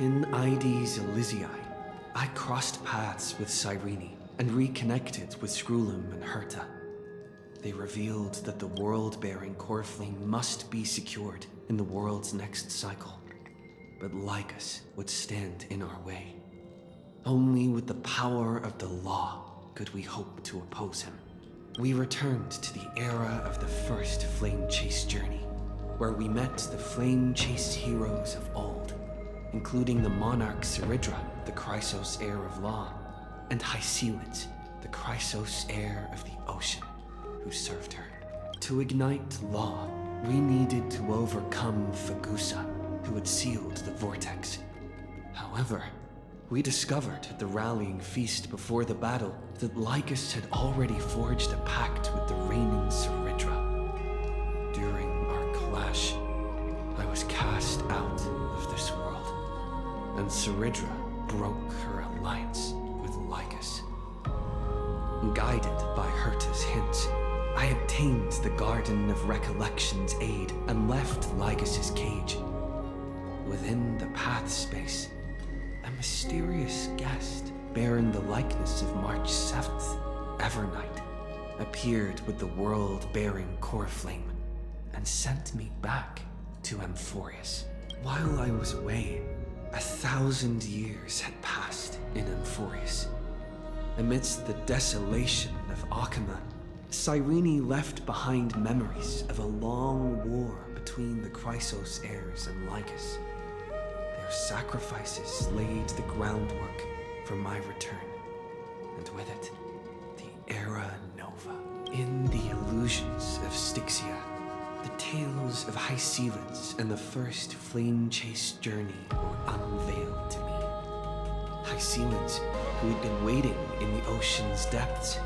In Ides Elysiae, I crossed paths with Cyrene and reconnected with Skrulum and Herta. They revealed that the world-bearing core flame must be secured in the world's next cycle. But Lycus would stand in our way. Only with the power of the law could we hope to oppose him. We returned to the era of the first Flame Chase journey, where we met the Flame Chase heroes of old, including the monarch Ceridra, the Chrysos heir of law, and Hycelant, the Chrysos heir of the ocean, who served her. To ignite law, we needed to overcome Fagusa, who had sealed the vortex. However, we discovered at the rallying feast before the battle that Lycus had already forged a pact with the reigning Ceridra. During our clash, I was cast out of this world, and Ceridra broke her alliance with Lycus. Guided by Herta's hints, I obtained the Garden of Recollection's aid and left Lycus's cage. Within the path space, a mysterious guest bearing the likeness of March 7th, Evernight, appeared with the world-bearing core flame and sent me back to Amphorius. While I was away, 1,000 years had passed in Amphorius. Amidst the desolation of Akama, Cyrene left behind memories of a long war between the Chrysos heirs and Lycus. Their sacrifices laid the groundwork for my return, and with it, the Era Nova. In the illusions of Styxia, the tales of Hycelant and the first Flame Chase journey were unveiled to me. Hycelant, who had been waiting in the ocean's depths,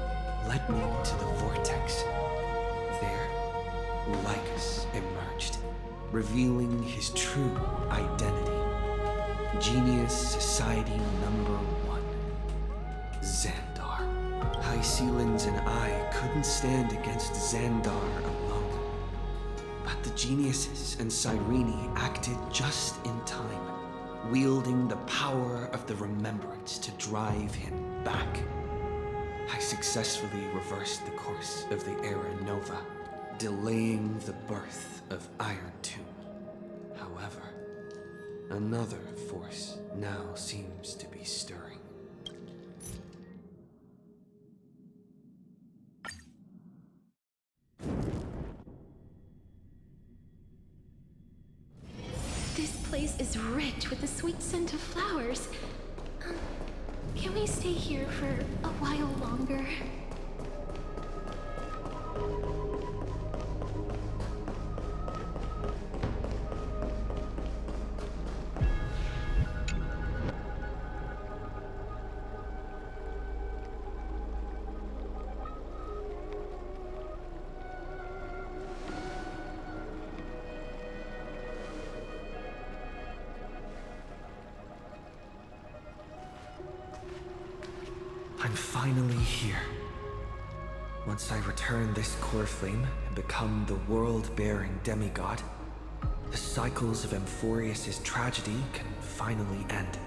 led me to the vortex. There, Lycus emerged, revealing his true identity. Genius Society number 1, Xandar. Hycelant and I couldn't stand against Xandar alone. But the geniuses and Cyrene acted just in time, wielding the power of the remembrance to drive him back. I successfully reversed the course of the Era Nova, delaying the birth of Iron Tomb. However, another force now seems to be stirring. This place is rich with the sweet scent of flowers. Can we stay here for a while longer? I'm finally here. Once I return this core flame and become the world-bearing demigod, the cycles of Amphorius' tragedy can finally end.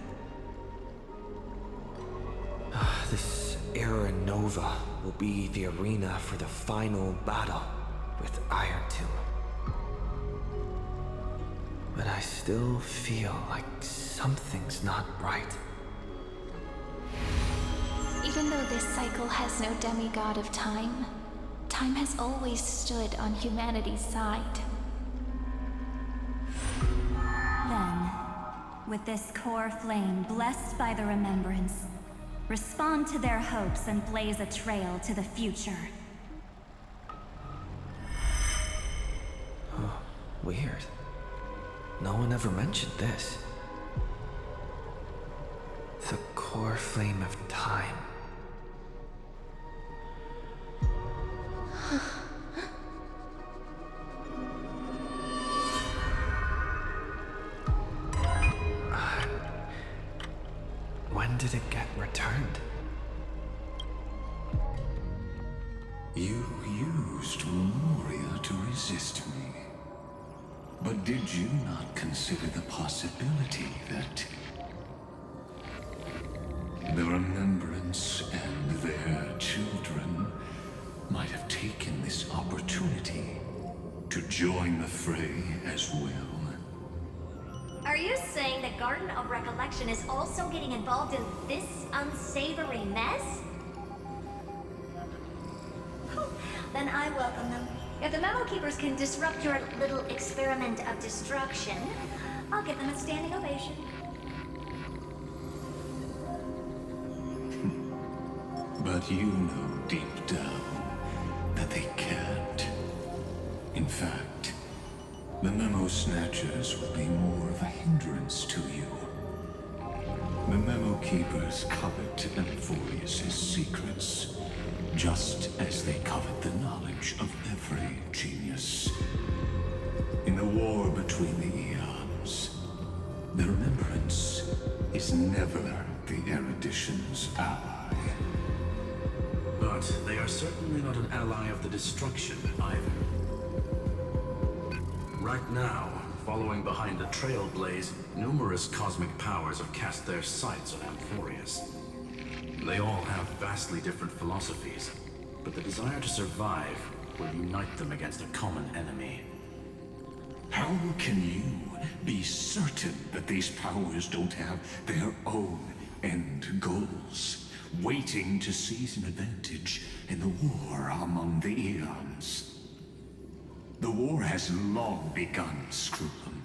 This Era Nova will be the arena for the final battle with Iron Tomb. But I still feel like something's not right. Even though this cycle has no demigod of time, time has always stood on humanity's side. Then, with this core flame blessed by the remembrance, respond to their hopes and blaze a trail to the future. Oh, weird. No one ever mentioned this. The core flame of time. When did it get returned? You used Memoria to resist me. But did you not consider the possibility that the Remembrance and their children might have taken this opportunity to join the fray as well. Are you saying the Garden of Recollection is also getting involved in this unsavory mess? Then I welcome them. If the Memo Keepers can disrupt your little experiment of destruction, I'll give them a standing ovation. But you know deep down that they can't. In fact, the Memo Snatchers will be more of a hindrance to you. The Memo Keepers covet Amphorius' secrets, just as they covet the knowledge of every genius. In the war between the eons, the Remembrance is never the erudition's ally. But they are certainly not an ally of the destruction either. Right now, following behind the Trailblaze, numerous cosmic powers have cast their sights on Amphorius. They all have vastly different philosophies, but the desire to survive will unite them against a common enemy. How can you be certain that these powers don't have their own end goals, waiting to seize an advantage in the war among the eons? The war has long begun, Screw'em.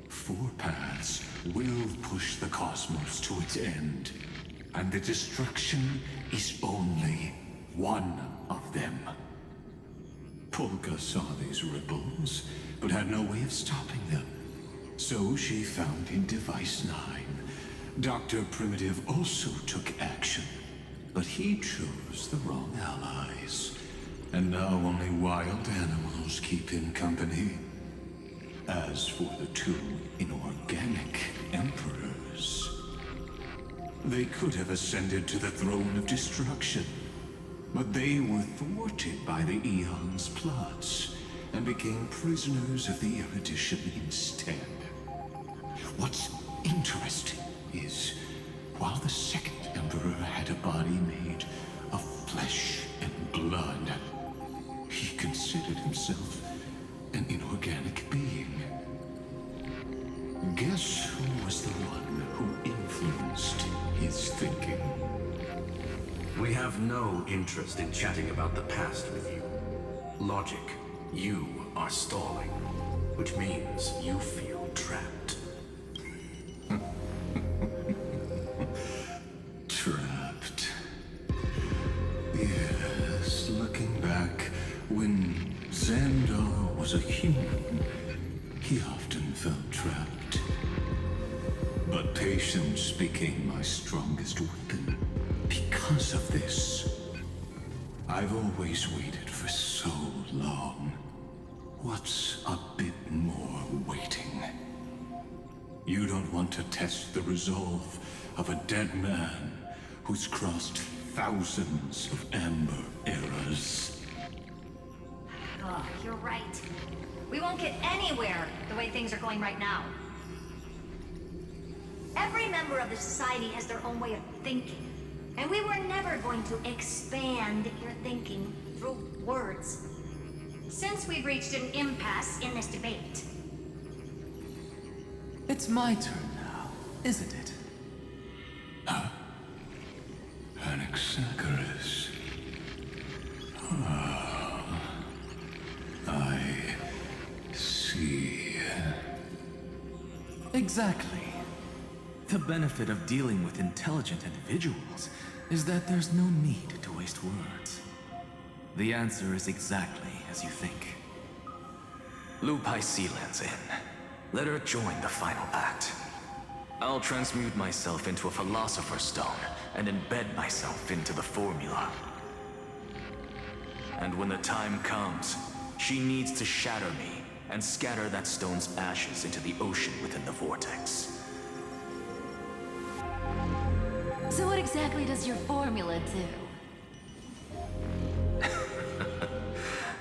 Four paths will push the cosmos to its end, and the destruction is only one of them. Polka saw these ripples, but had no way of stopping them. So she found in Device 9. Dr. Primitive also took action, but he chose the wrong allies. And now only wild animals keep him company. As for the two inorganic emperors, they could have ascended to the throne of destruction, but they were thwarted by the Eon's plots and became prisoners of the erudition instead. What's interesting is, while the second emperor had a body made of flesh and blood, he considered himself an inorganic being. Guess who was the one who influenced his thinking? We have no interest in chatting about the past with you. Logic, you are stalling, which means you feel trapped. Trapped. Yes, looking back, when Xandar was a human, he often felt trapped. But patience became my strongest weapon. Because of this, I've always waited for so long. What's a bit more waiting? You don't want to test the resolve of a dead man who's crossed thousands of amber eras. Oh, you're right. We won't get anywhere the way things are going right now. Every member of the society has their own way of thinking. And we were never going to expand your thinking through words. Since we've reached an impasse in this debate. It's my turn now, isn't it? Anaxagoras. I see. Exactly. The benefit of dealing with intelligent individuals is that there's no need to waste words. The answer is exactly as you think. Lupai Sealand's in. Let her join the final act. I'll transmute myself into a Philosopher's Stone and embed myself into the formula. And when the time comes, she needs to shatter me and scatter that stone's ashes into the ocean within the vortex. So what exactly does your formula do?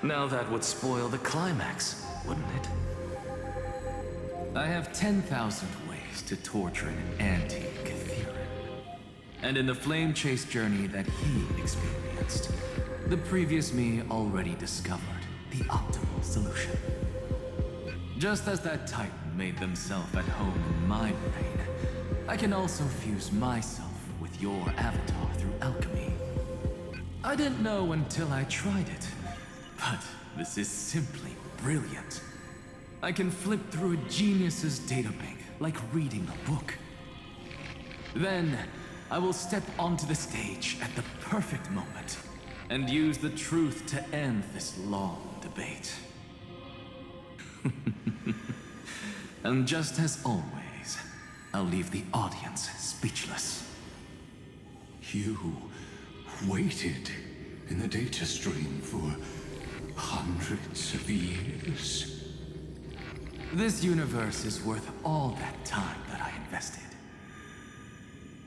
Now that would spoil the climax, wouldn't it? I have 10,000 ways to torture an antique Catheran. And in the flame chase journey that he experienced, the previous me already discovered the optimal solution. Just as that Titan made themselves at home in my brain, I can also fuse myself with your avatar through alchemy. I didn't know until I tried it, but this is simply brilliant. I can flip through a genius's databank like reading a book. Then, I will step onto the stage at the perfect moment and use the truth to end this long debate. And just as always, I'll leave the audience speechless. You waited in the data stream for hundreds of years. This universe is worth all that time that I invested.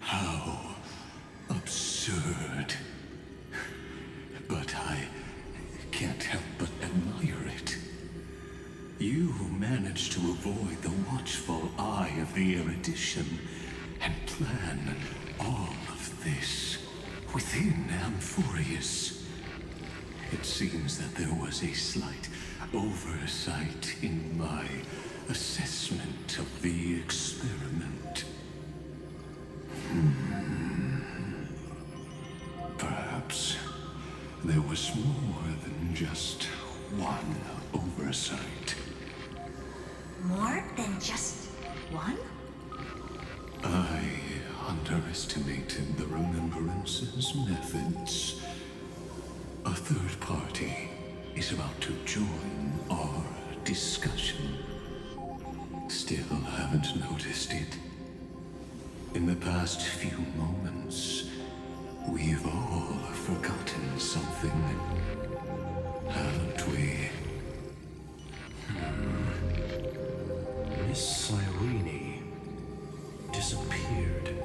How absurd. But I can't help but admire it. You managed to avoid the watchful eye of the erudition and plan all of this within Amphorius. It seems that there was a slight oversight in my assessment of the experiment. Perhaps there was more than just one oversight. More than just one? I underestimated the Remembrance's methods. A third party is about to join our discussion. Still haven't noticed it. In the past few moments, we've all forgotten something, haven't we? Miss Cyrene disappeared.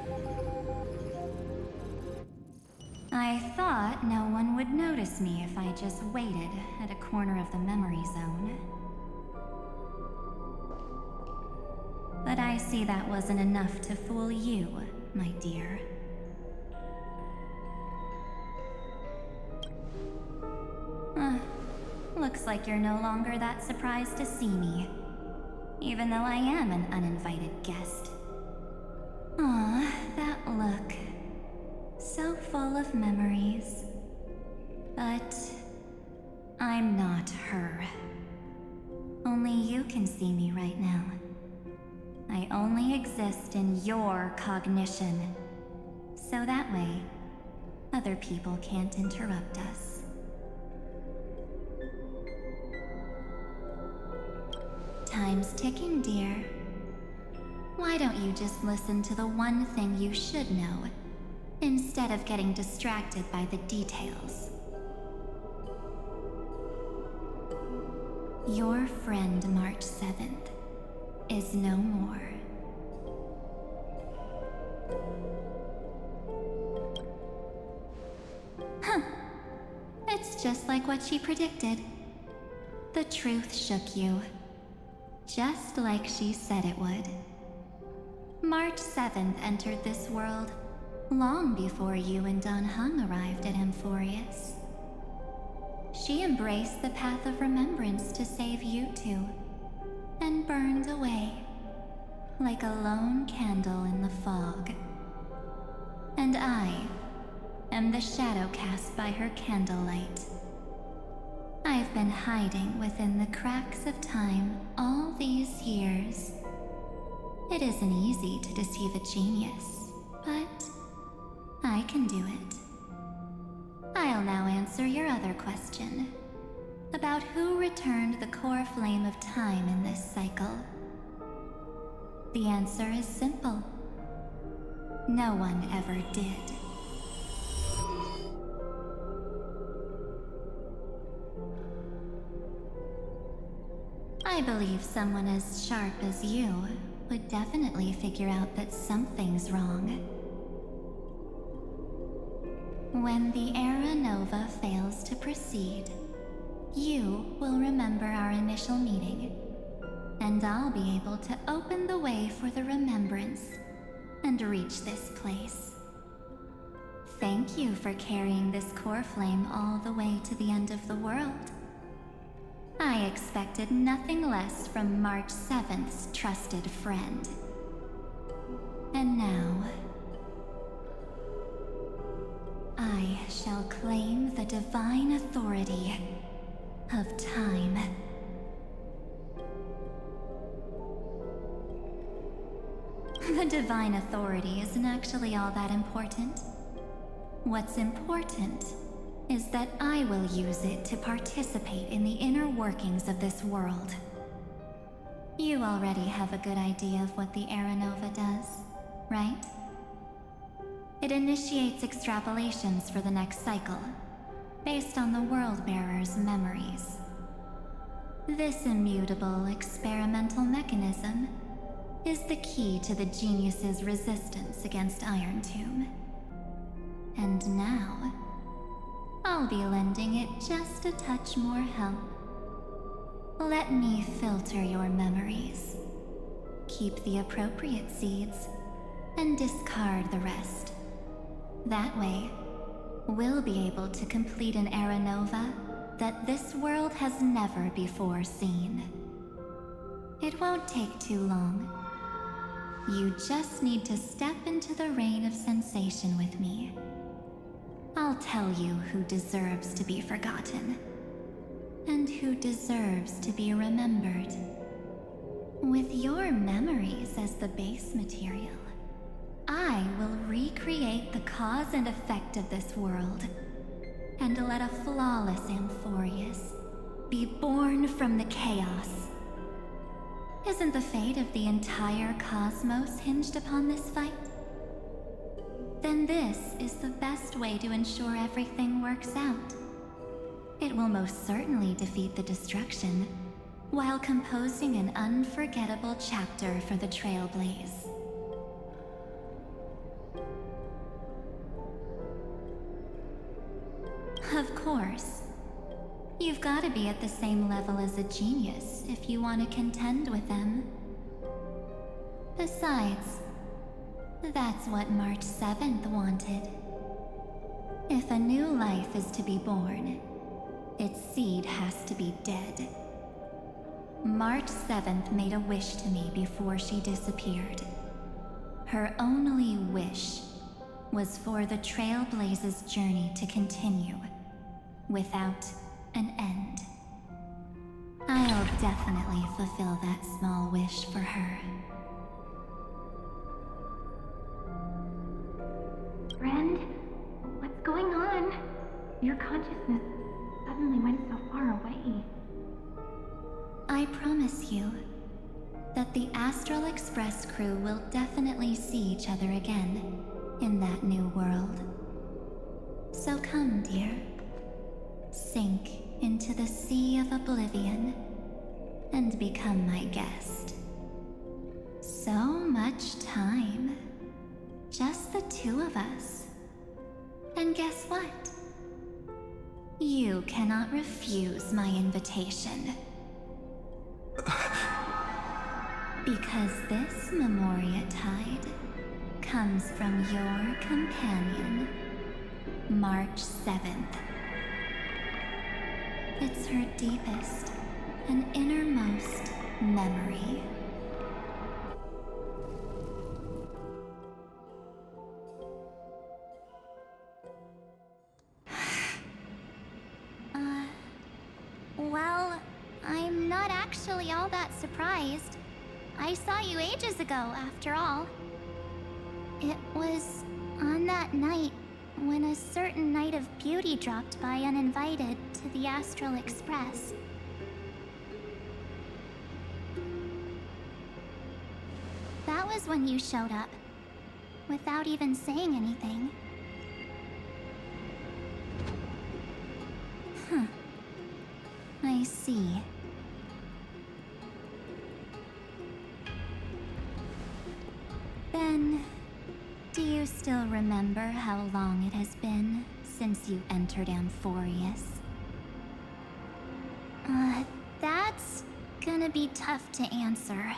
I thought no one would notice me if I just waited at a corner of the memory zone. But I see that wasn't enough to fool you, my dear. Looks like you're no longer that surprised to see me, even though I am an uninvited guest. Aw, that look. So full of memories. But I'm not her. Only you can see me right now. I only exist in your cognition. So that way, other people can't interrupt us. Time's ticking, dear. Why don't you just listen to the one thing you should know, instead of getting distracted by the details? Your friend March 7th is no more. Huh. It's just like what she predicted. The truth shook you. Just like she said it would. March 7th entered this world long before you and Don Hung arrived at Amphorius. She embraced the path of remembrance to save you two, and burned away like a lone candle in the fog. And I am the shadow cast by her candlelight. I've been hiding within the cracks of time all these years. It isn't easy to deceive a genius, but I can do it. I'll now answer your other question, about who returned the core flame of time in this cycle. The answer is simple. No one ever did. I believe someone as sharp as you would definitely figure out that something's wrong. When the Era Nova fails to proceed, you will remember our initial meeting, and I'll be able to open the way for the remembrance and reach this place. Thank you for carrying this core flame all the way to the end of the world. I expected nothing less from March 7th's trusted friend. And now, I shall claim the divine authority of time. The divine authority isn't actually all that important. What's important is that I will use it to participate in the inner workings of this world. You already have a good idea of what the Aranova does, right? It initiates extrapolations for the next cycle, based on the World-Bearer's memories. This immutable experimental mechanism is the key to the genius's resistance against Iron Tomb. And now, I'll be lending it just a touch more help. Let me filter your memories. Keep the appropriate seeds, and discard the rest. That way, we'll be able to complete an Aranova that this world has never before seen. It won't take too long. You just need to step into the rain of sensation with me. I'll tell you who deserves to be forgotten, and who deserves to be remembered. With your memories as the base material, I will recreate the cause and effect of this world, and let a flawless Amphorius be born from the chaos. Isn't the fate of the entire cosmos hinged upon this fight? Then this is the best way to ensure everything works out. It will most certainly defeat the destruction, while composing an unforgettable chapter for the Trailblaze. Of course. You've got to be at the same level as a genius if you want to contend with them. Besides, that's what March 7th wanted. If a new life is to be born, its seed has to be dead. March 7th made a wish to me before she disappeared. Her only wish was for the Trailblaze's journey to continue, without an end. I'll definitely fulfill that small wish for her. Friend, what's going on? Your consciousness suddenly went so far away. I promise you that the Astral Express crew will definitely see each other again in that new world. So come, dear. Sink into the sea of oblivion and become my guest. So much time. Just the two of us. And guess what? You cannot refuse my invitation. Because this Memoria Tide comes from your companion, March 7th. It's her deepest and innermost memory. Well, I'm not actually all that surprised. I saw you ages ago, after all. It was on that night when a certain knight of beauty dropped by uninvited to the Astral Express. That was when you showed up, without even saying anything. I see. Then, do you still remember how long it has been since you entered Amphorius? That's gonna be tough to answer.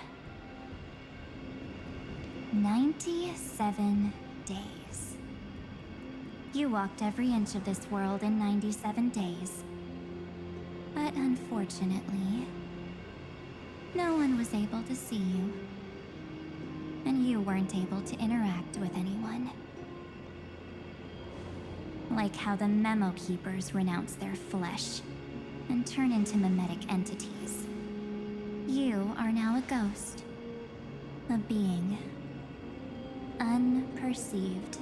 97 days. You walked every inch of this world in 97 days. But unfortunately, no one was able to see you. And you weren't able to interact with anyone. Like how the Memo Keepers renounce their flesh and turn into mimetic entities. You are now a ghost. A being. Unperceived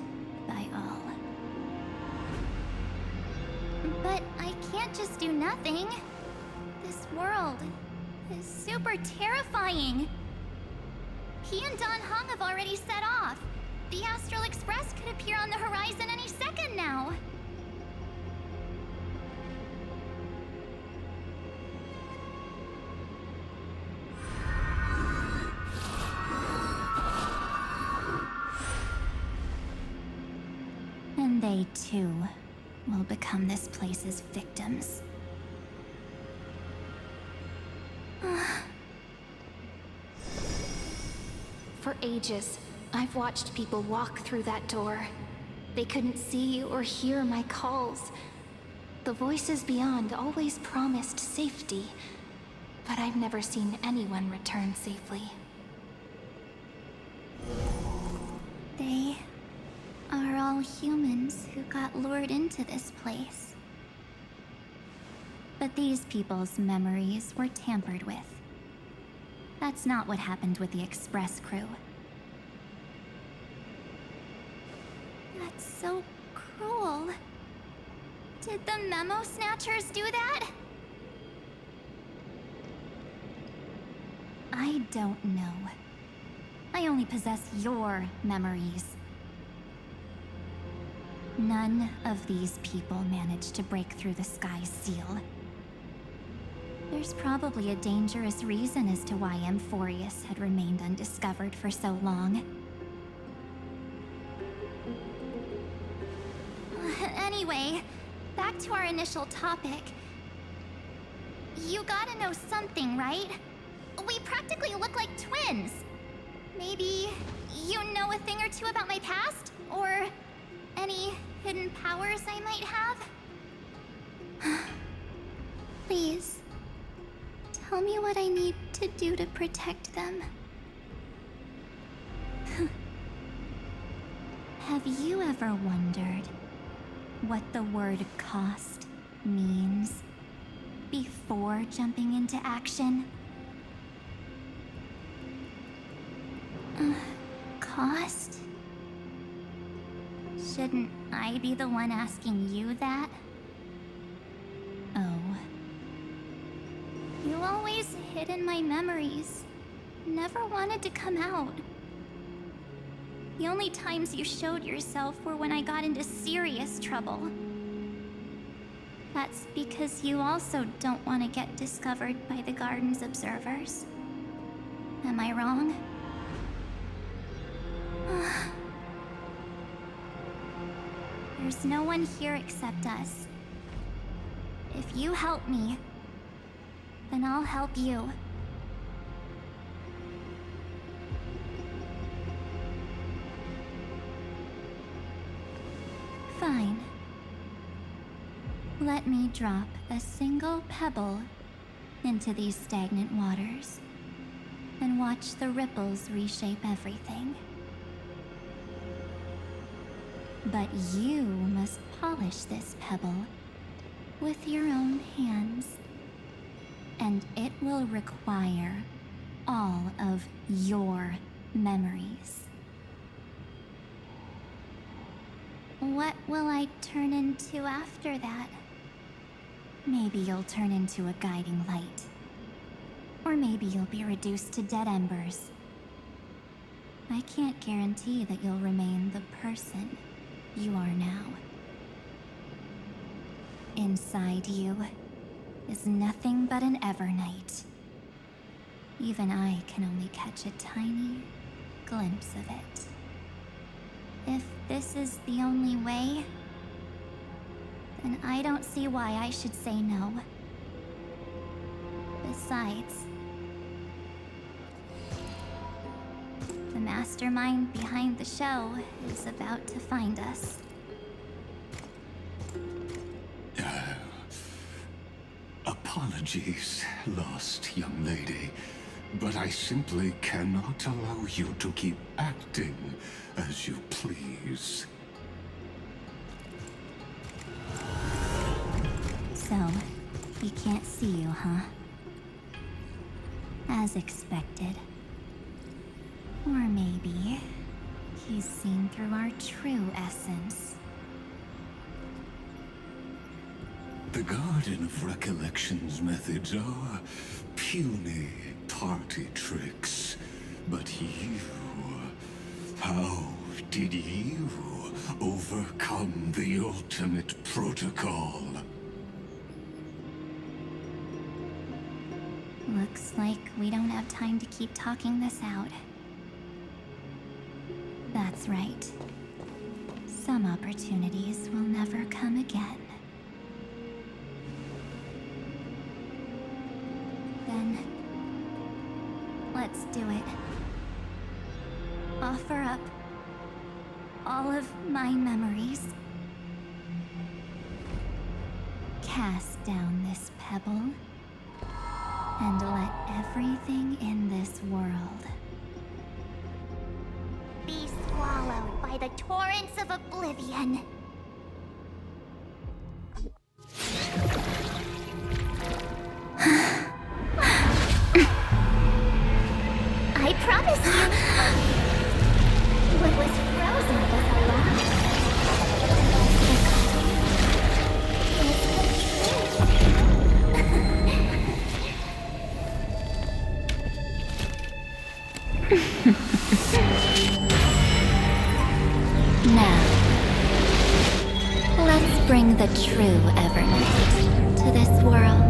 by all. But I can't just do nothing. This world is super terrifying. He and Don Hong have already set off. The Astral Express could appear on the horizon any second now. And they too will become this place's victims. For ages, I've watched people walk through that door. They couldn't see or hear my calls. The voices beyond always promised safety, but I've never seen anyone return safely. They are all humans who got lured into this place. But these people's memories were tampered with. That's not what happened with the Express crew. That's so cruel. Did the Memo Snatchers do that? I don't know. I only possess your memories. None of these people managed to break through the sky's seal. There's probably a dangerous reason as to why Amphorius had remained undiscovered for so long. Anyway, back to our initial topic. You gotta know something, right? We practically look like twins. Maybe you know a thing or two about my past? Or any hidden powers I might have? Please, tell me what I need to do to protect them. Have you ever wondered what the word cost means before jumping into action? Cost? Shouldn't I be the one asking you that? Oh. You always hid in my memories. Never wanted to come out. The only times you showed yourself were when I got into serious trouble. That's because you also don't want to get discovered by the Garden's observers. Am I wrong? There's no one here except us. If you help me, then I'll help you. Fine. Let me drop a single pebble into these stagnant waters and watch the ripples reshape everything. But you must polish this pebble with your own hands, and it will require all of your memories. What will I turn into after that? Maybe you'll turn into a guiding light. Or maybe you'll be reduced to dead embers. I can't guarantee that you'll remain the person you are now. Inside you is nothing but an Evernight. Even I can only catch a tiny glimpse of it. If this is the only way, then I don't see why I should say no. Besides, the mastermind behind the show is about to find us. Apologies, lost young lady, but I simply cannot allow you to keep acting as you please. So, he can't see you, huh? As expected. Or maybe he's seen through our true essence. The Garden of Recollection's methods are puny party tricks. But you... how did you overcome the ultimate protocol? Looks like we don't have time to keep talking this out. That's right. Some opportunities will never come again. Then, let's do it. Offer up all of my memories. Cast down this pebble, and let everything in this world Be swallowed by the torrents of oblivion. I promise you, what was frozen was alive. Now, let's bring the true Evernight to this world.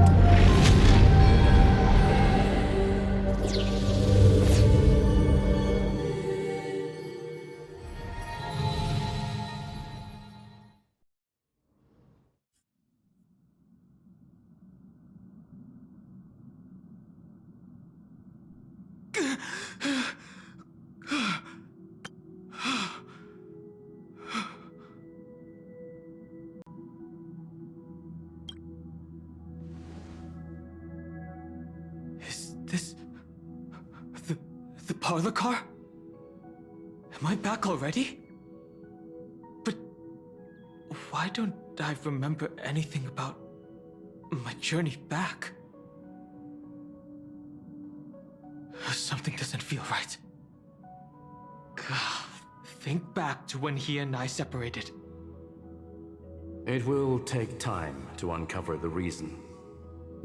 Is this... the parlor car? Am I back already? But why don't I remember anything about my journey back? Something doesn't feel right. Think back to when he and I separated. It will take time to uncover the reason.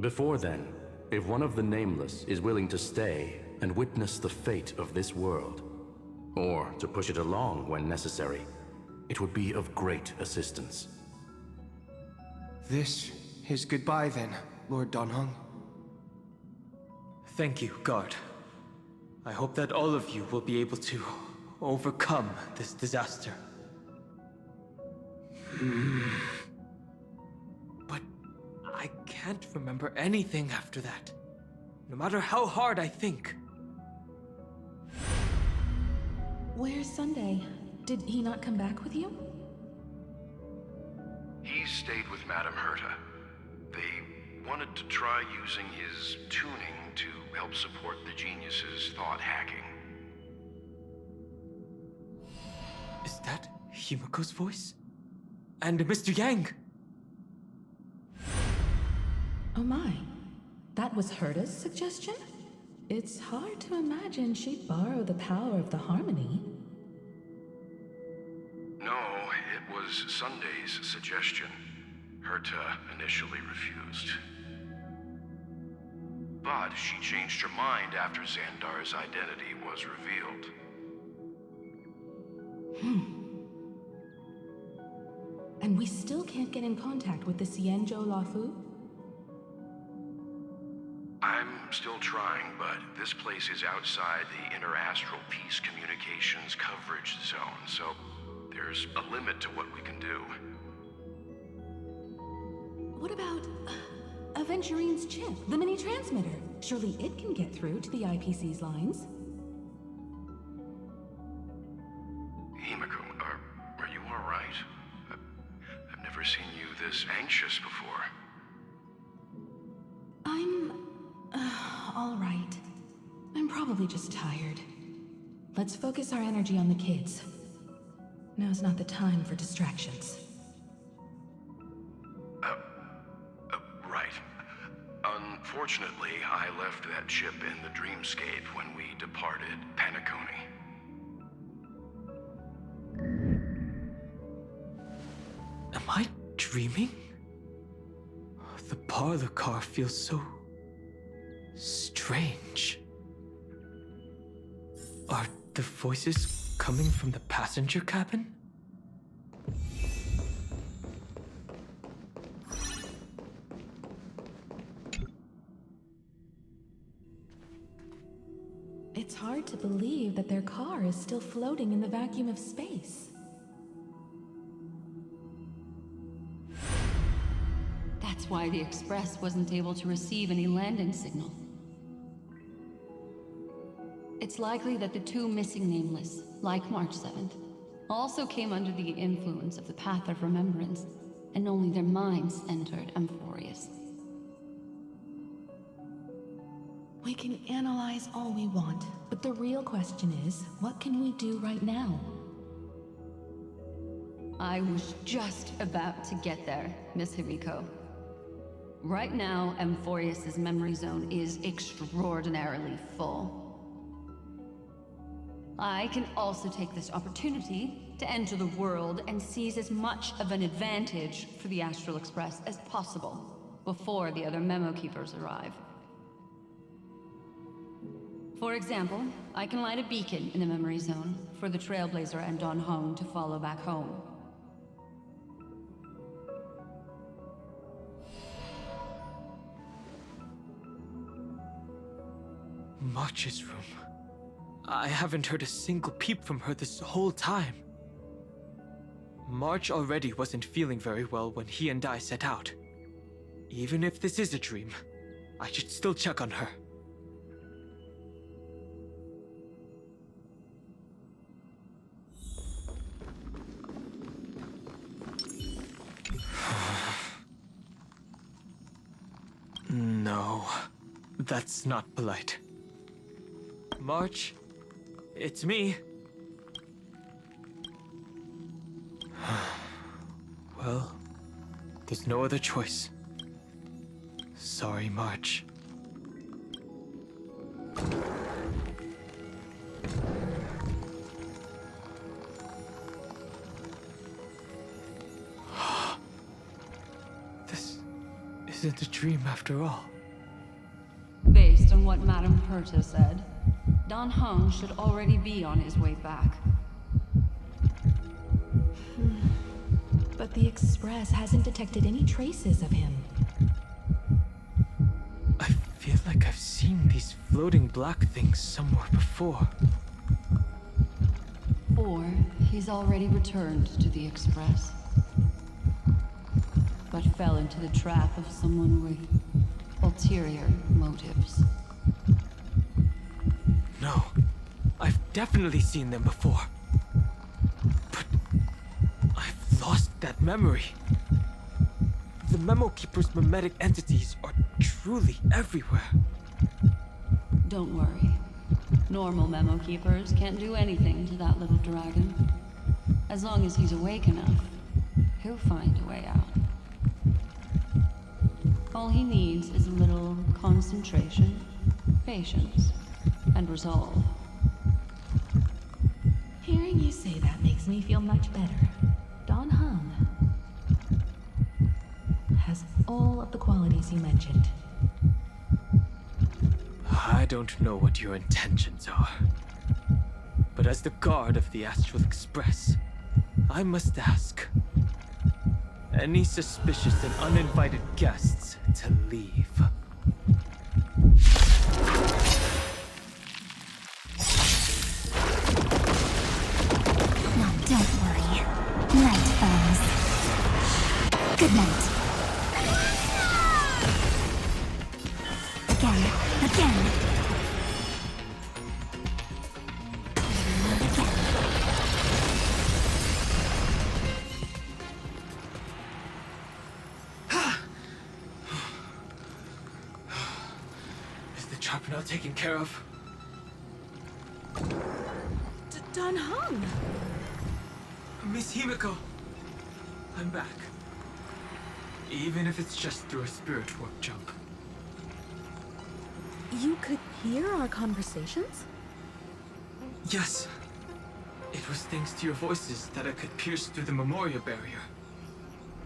Before then, if one of the Nameless is willing to stay and witness the fate of this world, or to push it along when necessary, it would be of great assistance. This is goodbye then, Lord Donhong. Thank you, Guard. I hope that all of you will be able to overcome this disaster. But I can't remember anything after that, no matter how hard I think. Where's Sunday? Did he not come back with you? He stayed with Madame Herta. They wanted to try using his tuning to help support the genius's thought hacking. Is that Himiko's voice? And Mr. Yang? Oh my. That was Herta's suggestion? It's hard to imagine she'd borrow the power of the harmony. No, it was Sunday's suggestion. Herta initially refused. But she changed her mind after Xandar's identity was revealed. And we still can't get in contact with the Xianzhou Lafu? I'm still trying, but this place is outside the Inter-Astral Peace Communications coverage zone, so there's a limit to what we can do. What about Aventurine's chip, the mini-transmitter? Surely it can get through to the IPC's lines. Himiko, are you all right? I've never seen you this anxious before. I'm probably just tired. Let's focus our energy on the kids. Now's not the time for distractions. Right. Unfortunately, I left that ship in the dreamscape when we departed Penacony. Am I dreaming? The parlor car feels so strange. Are the voices coming from the passenger cabin? It's hard to believe that their car is still floating in the vacuum of space. That's why the Express wasn't able to receive any landing signal. It's likely that the two missing Nameless, like March 7th, also came under the influence of the Path of Remembrance, and only their minds entered Amphorius. We can analyze all we want, but the real question is, what can we do right now? I was just about to get there, Miss Himiko. Right now, Amphorius' memory zone is extraordinarily full. I can also take this opportunity to enter the world and seize as much of an advantage for the Astral Express as possible before the other Memo Keepers arrive. For example, I can light a beacon in the memory zone for the Trailblazer and Don Hong to follow back home. March's room. I haven't heard a single peep from her this whole time. March already wasn't feeling very well when he and I set out. Even if this is a dream, I should still check on her. No, that's not polite. March, it's me. Well, there's no other choice. Sorry, March. This isn't a dream after all. Based on what Madame Herta said, Don Hong should already be on his way back. But the Express hasn't detected any traces of him. I feel like I've seen these floating black things somewhere before. Or he's already returned to the Express, but fell into the trap of someone with ulterior motives. No, I've definitely seen them before. But I've lost that memory. The Memo Keeper's mimetic entities are truly everywhere. Don't worry. Normal Memo Keepers can't do anything to that little dragon. As long as he's awake enough, he'll find a way out. All he needs is a little concentration, patience, and resolve. Hearing you say that makes me feel much better. Don Hong has all of the qualities you mentioned. I don't know what your intentions are. But as the guard of the Astral Express, I must ask. Any suspicious and uninvited guests to leave. Now don't worry. Night falls. Good night. Again. Is the trap now taken care of? Don Hung! Miss Himiko, I'm back. Even if it's just through a spirit warp jump. You could hear our conversations? Yes. It was thanks to your voices that I could pierce through the memorial barrier.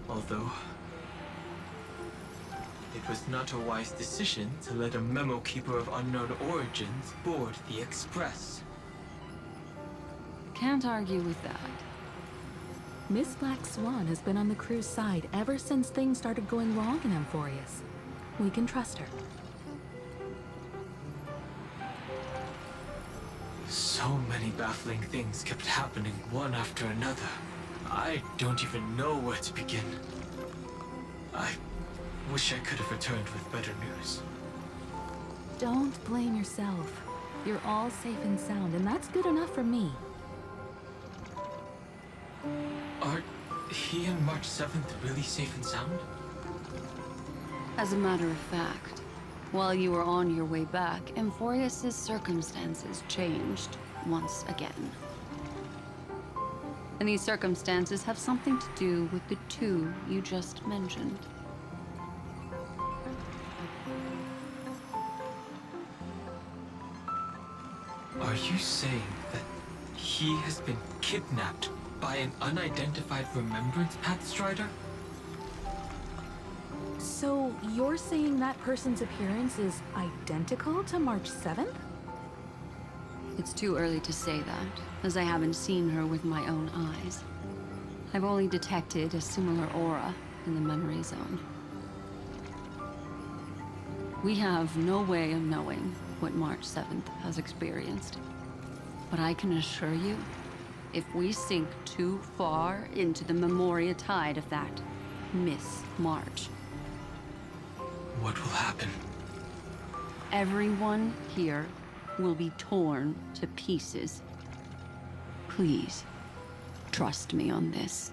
Although, it was not a wise decision to let a memo keeper of unknown origins board the Express. Can't argue with that. Miss Black Swan has been on the crew's side ever since things started going wrong in Amphorius. We can trust her. So many baffling things kept happening one after another. I don't even know where to begin. I wish I could have returned with better news. Don't blame yourself. You're all safe and sound, and that's good enough for me. Are he and March 7th really safe and sound? As a matter of fact, while you were on your way back, Amphorius' circumstances changed once again. And these circumstances have something to do with the two you just mentioned. Are you saying that he has been kidnapped by an unidentified Remembrance Pathstrider? So you're saying that person's appearance is identical to March 7th? It's too early to say that, as I haven't seen her with my own eyes. I've only detected a similar aura in the memory zone. We have no way of knowing what March 7th has experienced. But I can assure you, if we sink too far into the Memoria tide of that Miss March, What will happen? everyone here will be torn to pieces. Please, trust me on this.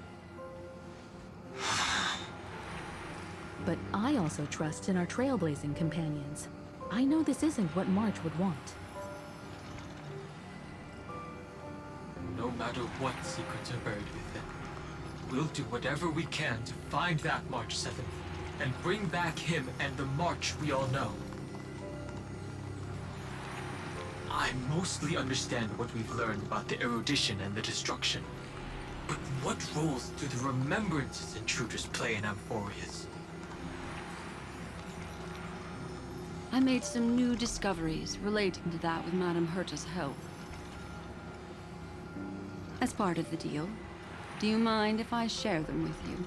But I also trust in our trailblazing companions. I know this isn't what March would want. No matter what secrets are buried within, we'll do whatever we can to find that March 7th and bring back him and the March we all know. I mostly understand what we've learned about the erudition and the destruction. But what roles do the remembrances intruders play in Amphorius? I made some new discoveries relating to that with Madame Herta's help. As part of the deal, do you mind if I share them with you?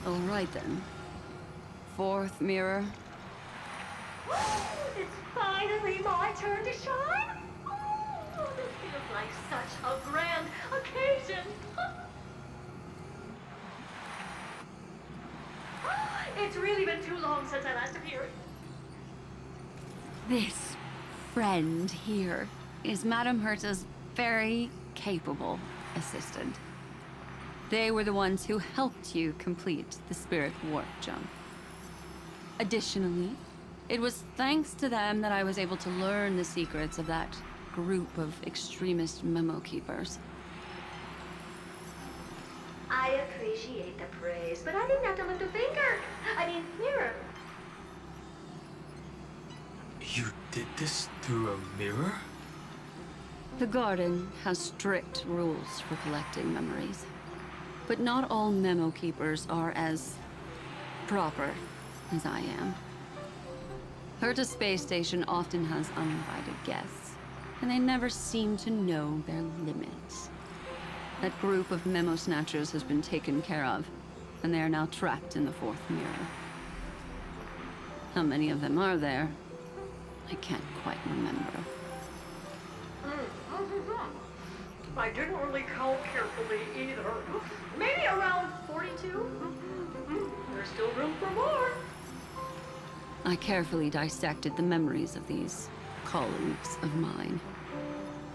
All right then. Fourth mirror. It's finally my turn to shine. Oh, this feels like such a grand occasion. It's really been too long since I last appeared. This friend here is Madame Herta's very capable assistant. They were the ones who helped you complete the spirit warp jump. Additionally, it was thanks to them that I was able to learn the secrets of that group of extremist memo keepers. I appreciate the praise, but I didn't have to lift a finger. I mean, mirror. You did this through a mirror? The garden has strict rules for collecting memories. But not all memo keepers are as proper as I am. Herta Space Station often has uninvited guests, and they never seem to know their limits. That group of memo snatchers has been taken care of, and they are now trapped in the fourth mirror. How many of them are there? I can't quite remember. I didn't really count carefully either. Maybe around 42? There's still room for more. I carefully dissected the memories of these colleagues of mine.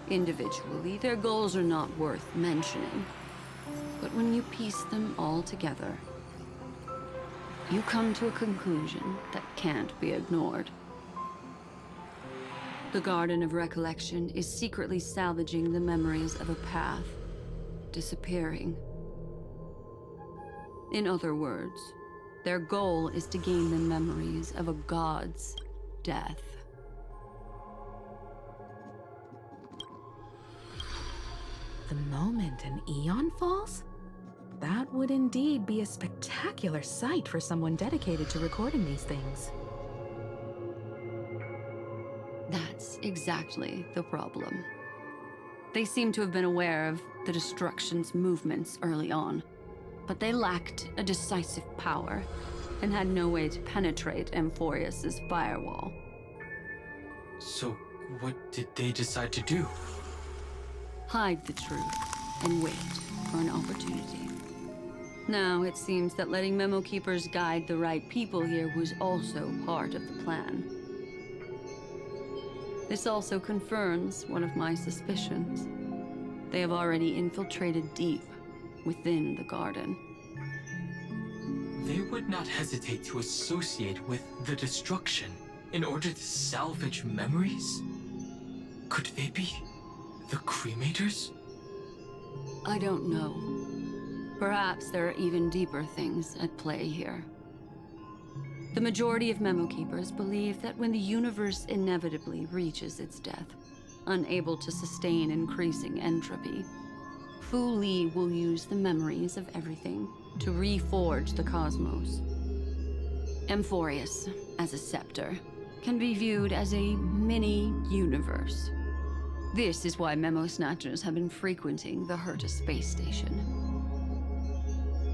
Individually, their goals are not worth mentioning. But when you piece them all together, you come to a conclusion that can't be ignored. The Garden of Recollection is secretly salvaging the memories of a path disappearing. In other words, their goal is to gain the memories of a god's death. The moment an eon falls? That would indeed be a spectacular sight for someone dedicated to recording these things. That's exactly the problem. They seem to have been aware of the Destruction's movements early on, but they lacked a decisive power and had no way to penetrate Amphorius's firewall. So, what did they decide to do? Hide the truth and wait for an opportunity. Now, it seems that letting Memo Keepers guide the right people here was also part of the plan. This also confirms one of my suspicions. They have already infiltrated deep within the garden. They would not hesitate to associate with the Destruction in order to salvage memories? Could they be the Cremators? I don't know. Perhaps there are even deeper things at play here. The majority of Memo Keepers believe that when the universe inevitably reaches its death, unable to sustain increasing entropy, Fu Li will use the memories of everything to reforge the cosmos. Amphorius, as a scepter, can be viewed as a mini-universe. This is why Memo Snatchers have been frequenting the Herta space station.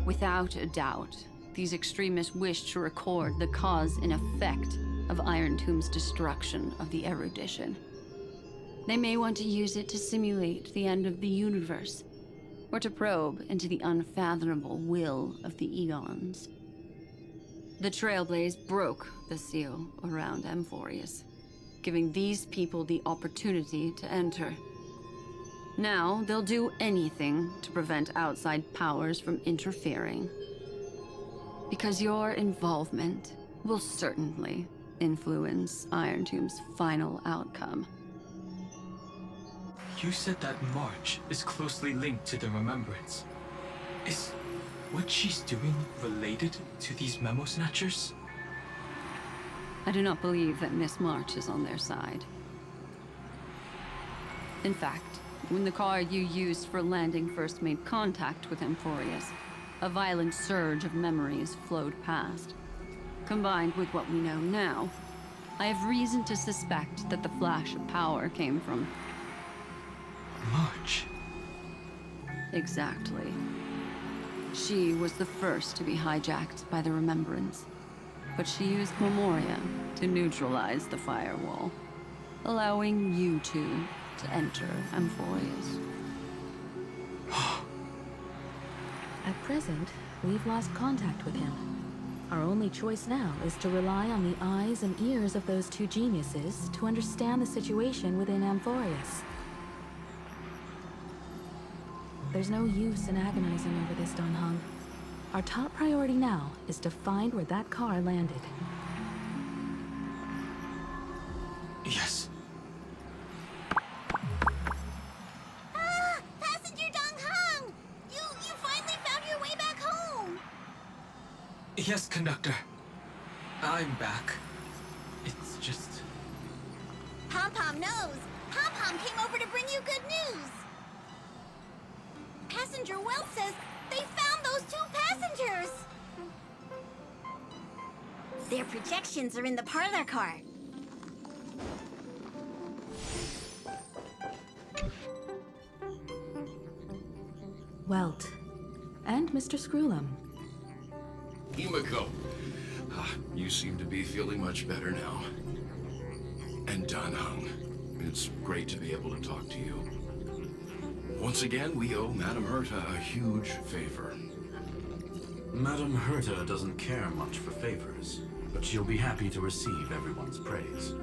Without a doubt, these extremists wish to record the cause and effect of Iron Tomb's destruction of the erudition. They may want to use it to simulate the end of the universe, or to probe into the unfathomable will of the eons. The Trailblaze broke the seal around Amphorius, giving these people the opportunity to enter. Now, they'll do anything to prevent outside powers from interfering. Because your involvement will certainly influence Iron Tomb's final outcome. You said that March is closely linked to the Remembrance. Is what she's doing related to these Memo Snatchers? I do not believe that Miss March is on their side. In fact, when the car you used for landing first made contact with Amphorius, a violent surge of memories flowed past. Combined with what we know now, I have reason to suspect that the flash of power came from... March. Exactly. She was the first to be hijacked by the Remembrance, but she used Memoria to neutralize the firewall, allowing you two to enter Amphorius. At present, we've lost contact with him. Our only choice now is to rely on the eyes and ears of those two geniuses to understand the situation within Amphorius. There's no use in agonizing over this, Don Hung. Our top priority now is to find where that car landed. Yes. Ah! Passenger Dong Hung! You finally found your way back home! Yes, conductor. I'm back. It's just... Pom-Pom knows! Pom-Pom came over to bring you good news! Passenger Wells says they found those two passengers! Their projections are in the parlor car. Welt. And Mr. Screwlum. Himiko, you seem to be feeling much better now. And Dan Hung, it's great to be able to talk to you. Once again, we owe Madame Herta a huge favor. Madame Herta doesn't care much for favors, but she'll be happy to receive everyone's praise.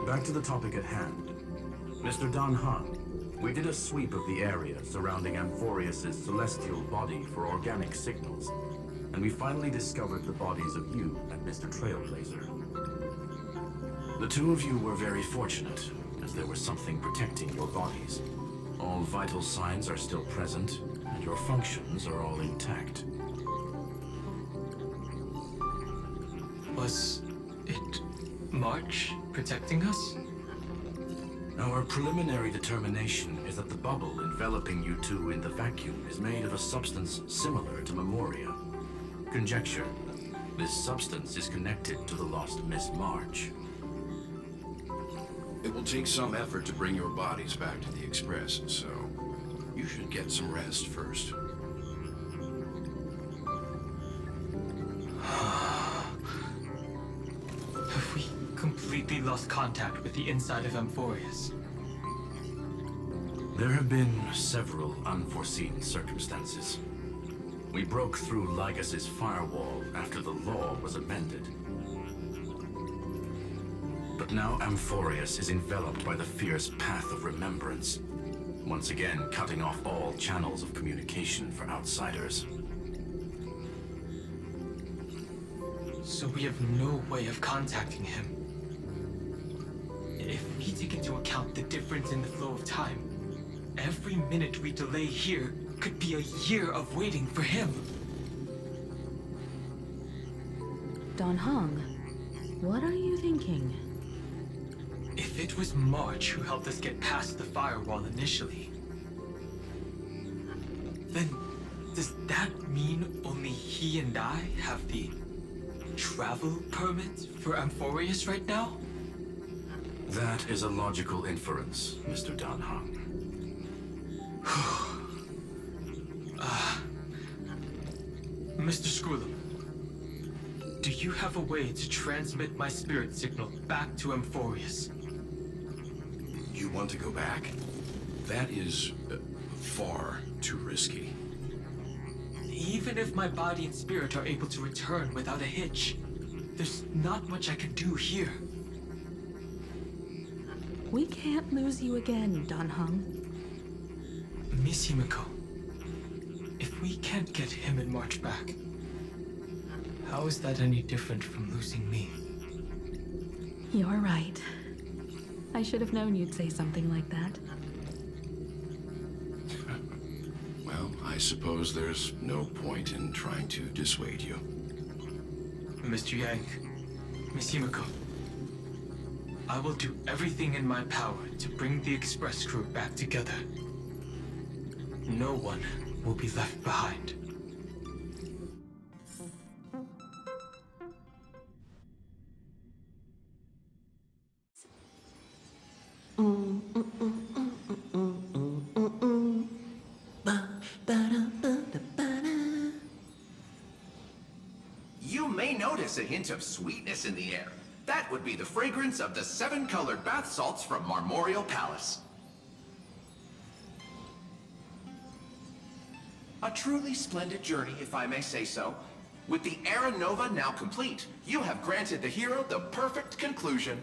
Back to the topic at hand. Mr. Dan Han, we did a sweep of the area surrounding Amphorius's celestial body for organic signals, and we finally discovered the bodies of you and Mr. Trailblazer. The two of you were very fortunate, as there was something protecting your bodies. All vital signs are still present, and your functions are all intact. Was it March protecting us? Our preliminary determination is that the bubble enveloping you two in the vacuum is made of a substance similar to Memoria. Conjecture: this substance is connected to the lost Miss March. It will take some effort to bring your bodies back to the Express, so you should get some rest first. Have we completely lost contact with the inside of Amphorius? There have been several unforeseen circumstances. We broke through Lygas's firewall after the law was amended. But now Amphorius is enveloped by the fierce path of remembrance, once again cutting off all channels of communication for outsiders. So we have no way of contacting him. If we take into account the difference in the flow of time, every minute we delay here could be a year of waiting for him. Dan Heng, what are you thinking? If it was March who helped us get past the firewall initially, then does that mean only he and I have the travel permit for Amphorius right now? That is a logical inference, Mr. Dan Heng. Mr. Skrullum, do you have a way to transmit my spirit signal back to Amphorius? You want to go back? That is far too risky. Even if my body and spirit are able to return without a hitch, there's not much I can do here. We can't lose you again, Dan Heng. Miss Himiko, if we can't get him and March back, how is that any different from losing me? You're right. I should have known you'd say something like that. Well, I suppose there's no point in trying to dissuade you. Mr. Yang, Miss Himiko, I will do everything in my power to bring the Express crew back together. No one will be left behind. You may notice a hint of sweetness in the air. That would be the fragrance of the 7-colored bath salts from Marmorial Palace. A truly splendid journey, if I may say so. With the Era Nova now complete, you have granted the hero the perfect conclusion.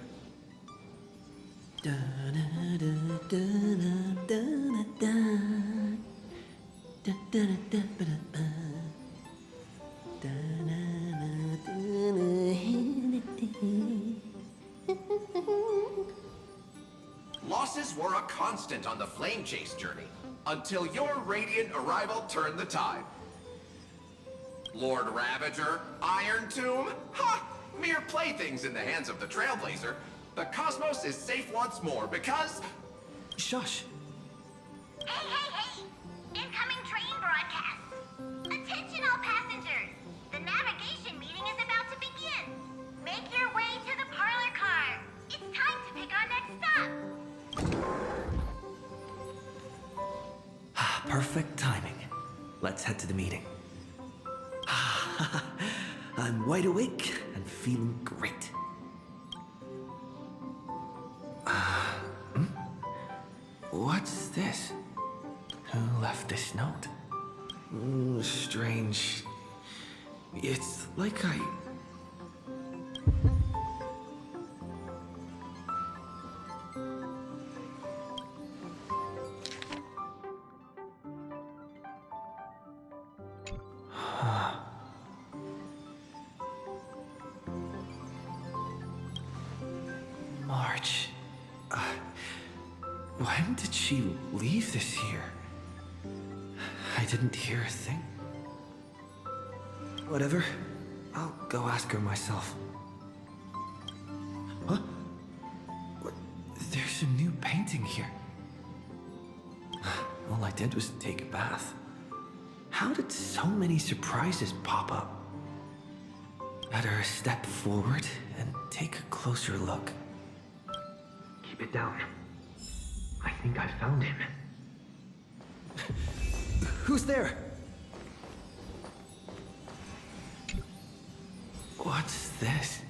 Losses were a constant on the Flame Chase journey, until your radiant arrival turned the tide. Lord Ravager, Iron Tomb, ha! Mere playthings in the hands of the Trailblazer. The cosmos is safe once more because... Shush! Hey, hey, hey! Incoming train broadcast! Attention all passengers! The navigation meeting is about to begin! Make your way to the parlor car! It's time to pick our next stop! Perfect timing. Let's head to the meeting. I'm wide awake and feeling great. What's this? Who left this note? Strange. It's like I... March. When did she leave this here? I didn't hear a thing. Whatever. I'll go ask her myself. Huh? What? There's a new painting here. All I did was take a bath. How did so many surprises pop up? Better step forward and take a closer look. Keep it down. I think I found him. Who's there? What's this?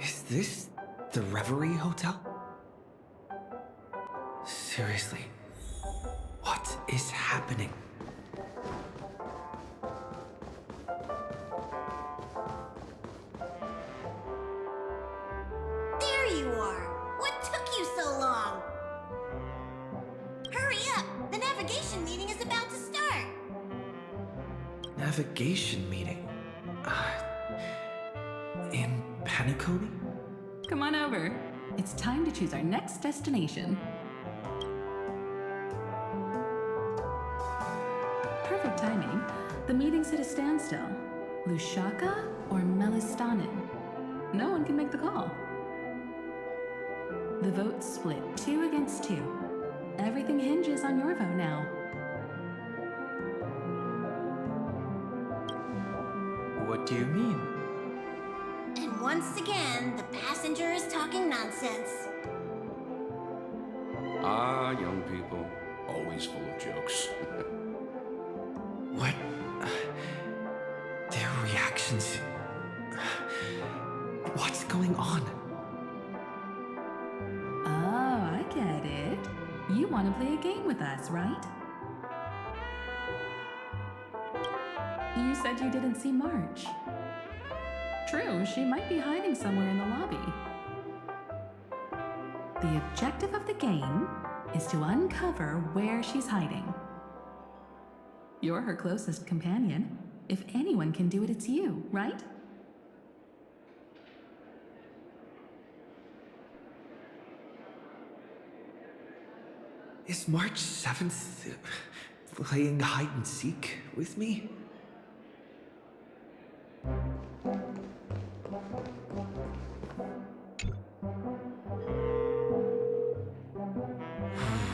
Is this the Reverie Hotel? Seriously, what is happening? There you are! What took you so long? Hurry up! The navigation meeting is about to start! Navigation meeting? In Penacony? Come on over. It's time to choose our next destination. Perfect timing. The meeting's at a standstill. Lushaka or Melistanin? No one can make the call. The vote's split 2 against 2. Everything hinges on your vote now. What do you mean? And once again, the passenger is talking nonsense. Ah, young people. Always full of jokes. What? Their reactions. What's going on? Oh, I get it. You want to play a game with us, right? You said you didn't see March. True, she might be hiding somewhere in the lobby. The objective of the game is to uncover where she's hiding. You're her closest companion. If anyone can do it, it's you, right? Is March 7th playing hide and seek with me?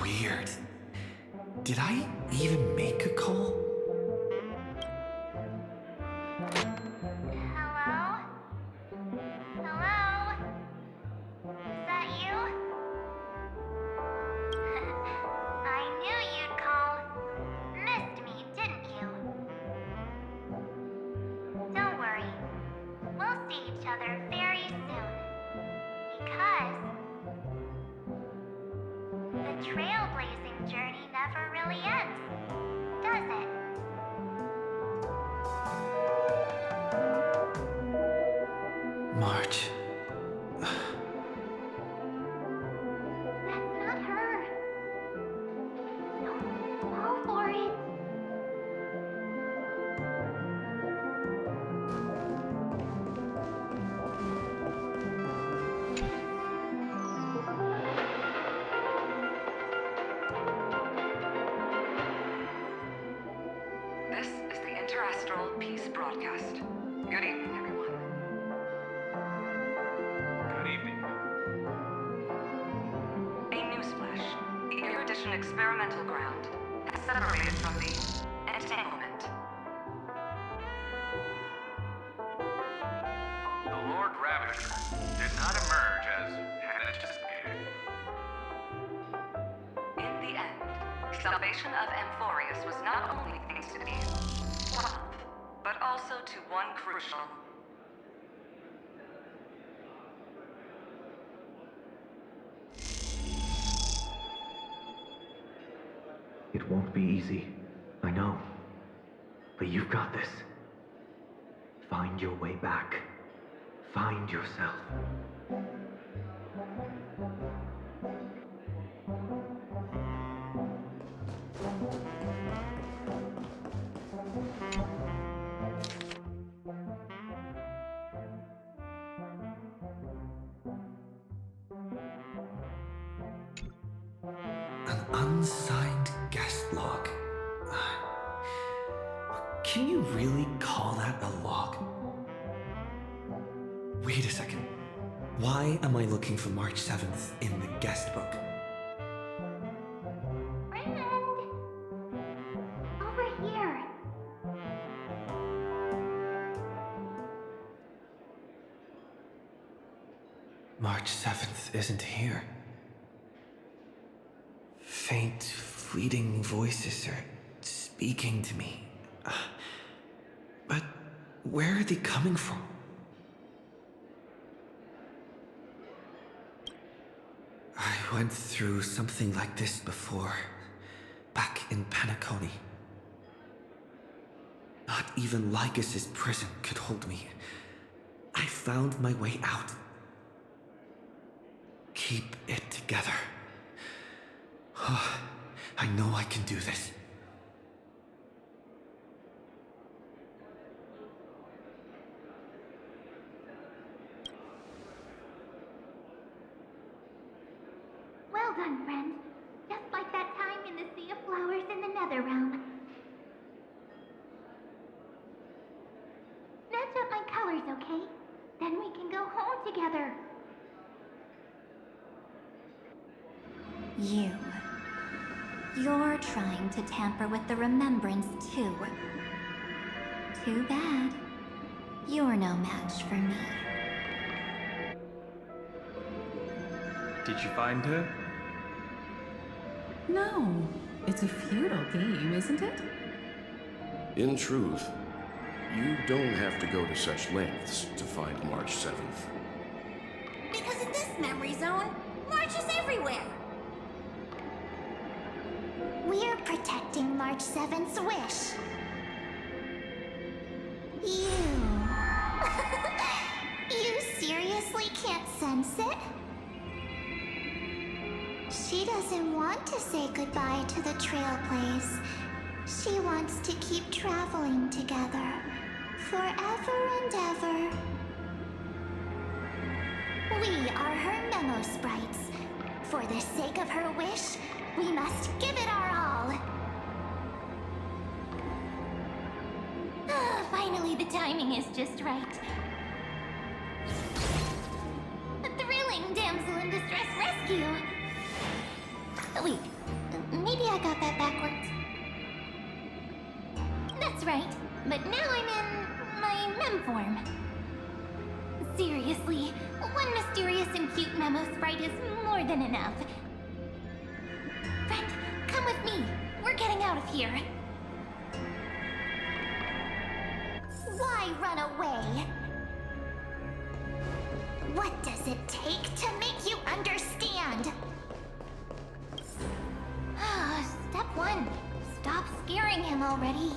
Weird. Did I even make a call? Hello? Hello? Is that you? I knew you'd call. Missed me, didn't you? Don't worry. We'll see each other very soon. Because the trailblazing journey never really ends, does it? March. That's not her. No, go for it. This is the Interastral Peace Broadcast. Good evening, everyone. Good evening. A newsflash. The Erudition experimental ground has separated from the entanglement. The Lord Ravager did not emerge as had anticipated. In the end, salvation of Amphorius was not only thanks to the one, but also to one crucial. It won't be easy, I know. But you've got this. Find your way back. Find yourself. An unsigned guest log. Can you really call that a log? Wait a second. Why am I looking for March 7th in the guest book? Friend! Over here. March 7th isn't here. Faint, fleeting voices are speaking to me. But where are they coming from? I went through something like this before, back in Penacony. Not even Lycus's prison could hold me. I found my way out. Keep it together. I know I can do this. Well done, friend. Just like that time in the Sea of Flowers in the Nether Realm. Match up my colors, okay? Then we can go home together. You're trying to tamper with the remembrance, too. Too bad. You're no match for me. Did you find her? No, it's a futile game, isn't it? In truth, you don't have to go to such lengths to find March 7th. Because in this memory zone, March is everywhere. We're protecting March 7th's wish. You seriously can't sense it? She doesn't want to say goodbye to the trail place. She wants to keep traveling together. Forever and ever. We are her memo sprites. For the sake of her wish, we must give it our all. Finally, the timing is just right. A thrilling damsel in distress rescue. Wait, maybe I got that backwards. That's right, but now I'm in my mem form. Seriously, one mysterious and cute memo sprite is more than enough. Friend, come with me. We're getting out of here. Why run away? What does it take to make you understand? Step 1. Stop scaring him already.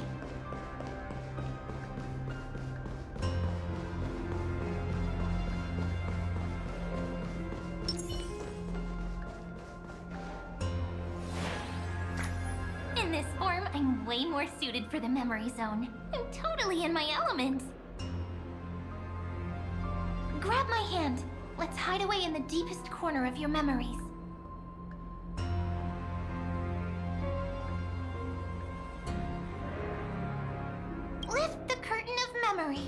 In this form, I'm way more suited for the memory zone. I'm totally in my element. Grab my hand. Let's hide away in the deepest corner of your memories. Lift the curtain of memory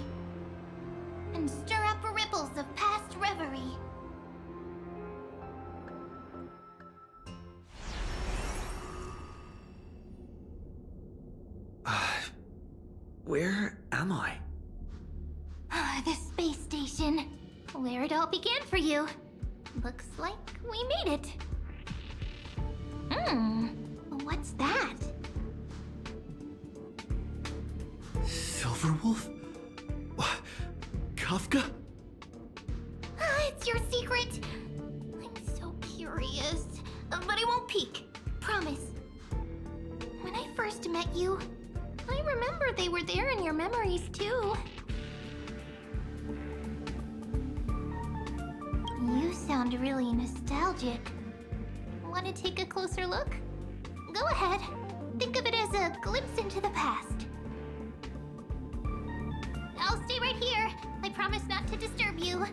and stir up ripples of past reverie. Where am I? The space station. Where it all began for you. Looks like we made it. What's that? Silverwolf? What? Kafka? It's your secret. I'm so curious. But I won't peek. Promise. When I first met you, I remember they were there in your memories too. You sound really nostalgic. Want to take a closer look? Go ahead. Think of it as a glimpse into the past. I'll stay right here. I promise not to disturb you.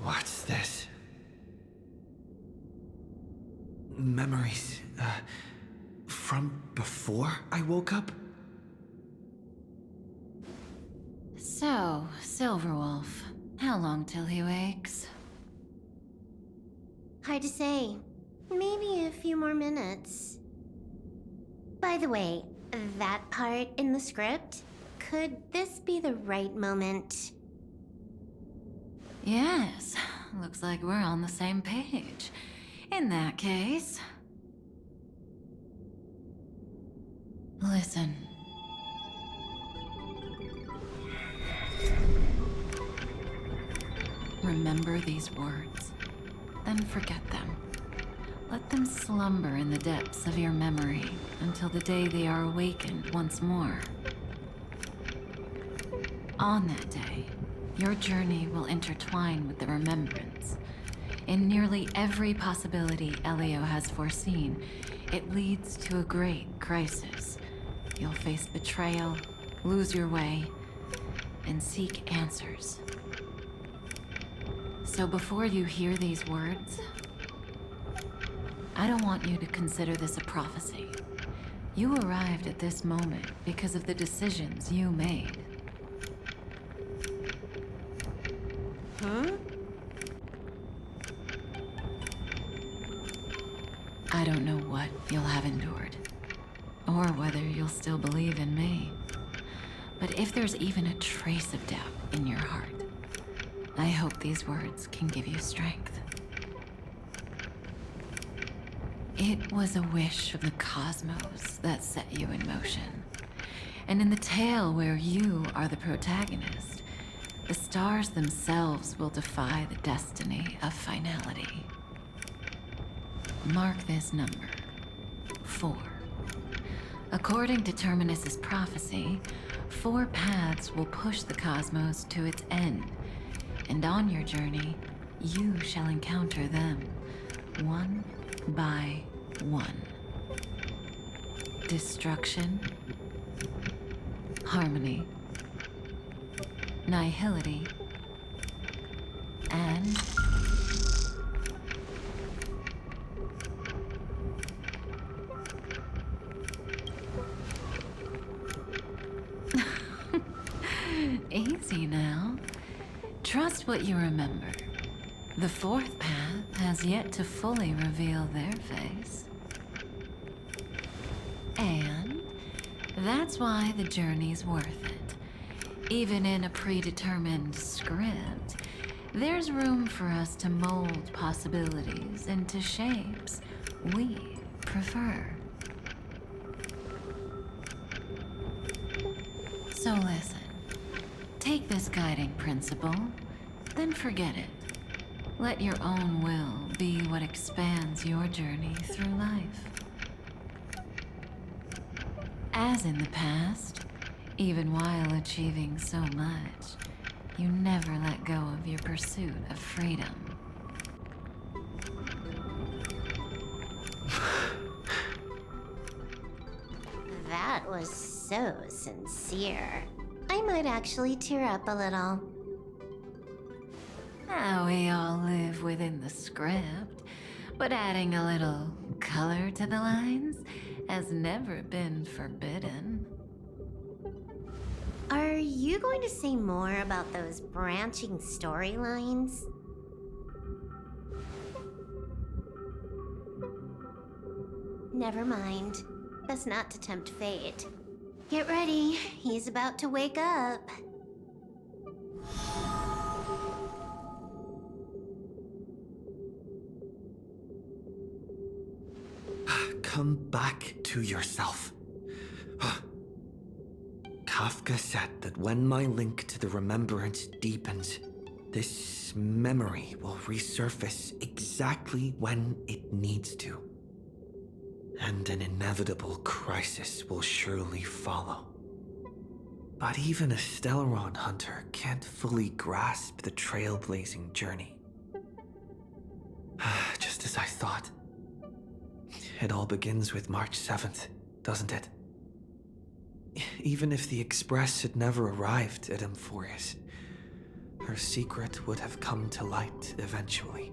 What's this? Memories, from before I woke up? So, Silverwolf, how long till he wakes? Hard to say. Maybe a few more minutes. By the way, that part in the script, could this be the right moment? Yes, looks like we're on the same page. In that case... Listen. Remember these words, then forget them. Let them slumber in the depths of your memory until the day they are awakened once more. On that day, your journey will intertwine with the remembrance. In nearly every possibility Elio has foreseen, it leads to a great crisis. You'll face betrayal, lose your way, and seek answers. So before you hear these words, I don't want you to consider this a prophecy. You arrived at this moment because of the decisions you made. Huh? I don't know what you'll have endured, or whether you'll still believe in me. But if there's even a trace of doubt in your heart, I hope these words can give you strength. It was a wish of the cosmos that set you in motion. And in the tale where you are the protagonist, the stars themselves will defy the destiny of finality. Mark this number, 4. According to Terminus's prophecy, 4 paths will push the cosmos to its end, and on your journey, you shall encounter them, one by one. Destruction, harmony, nihility, and easy now. Trust what you remember. The 4th path has yet to fully reveal their face. And that's why the journey's worth it. Even in a predetermined script, there's room for us to mold possibilities into shapes we prefer. So listen. Take this guiding principle, then forget it. Let your own will be what expands your journey through life. As in the past, even while achieving so much, you never let go of your pursuit of freedom. That was so sincere. I might actually tear up a little. Now we all live within the script, but adding a little color to the lines has never been forbidden. Are you going to say more about those branching storylines? Never mind. Best not to tempt fate. Get ready, he's about to wake up. Come back to yourself. Kafka said that when my link to the remembrance deepens, this memory will resurface exactly when it needs to. And an inevitable crisis will surely follow. But even a Stellaron hunter can't fully grasp the trailblazing journey. Just as I thought. It all begins with March 7th, doesn't it? Even if the Express had never arrived at Amphorius, her secret would have come to light eventually.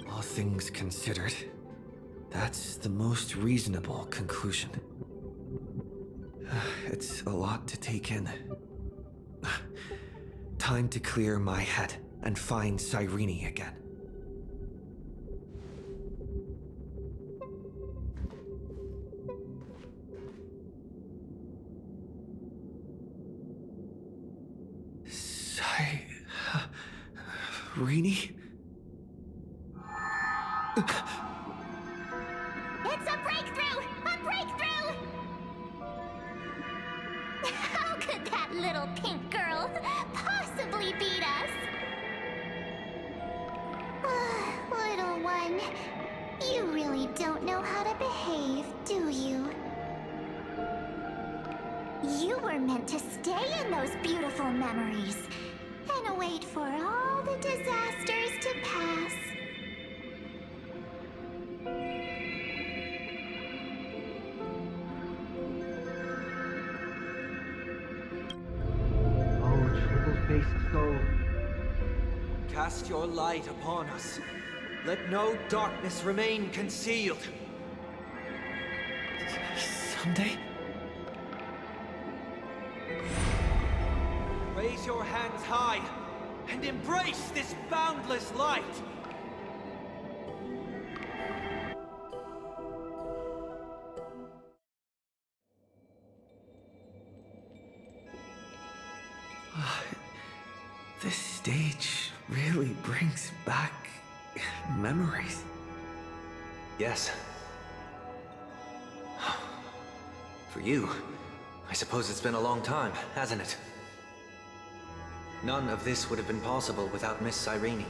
All things considered, that's the most reasonable conclusion. It's a lot to take in. Time to clear my head and find Cyrene again. Cyrene? It's a breakthrough! A breakthrough! How could that little pink girl possibly beat us? Little one, you really don't know how to behave, do you? You were meant to stay in those beautiful memories and wait for all the disasters to pass. Triple-faced soul. Cast your light upon us. Let no darkness remain concealed. Someday? Raise your hands high and embrace this boundless light. This stage really brings back memories. Yes. For you, I suppose it's been a long time, hasn't it? None of this would have been possible without Miss Cyrene.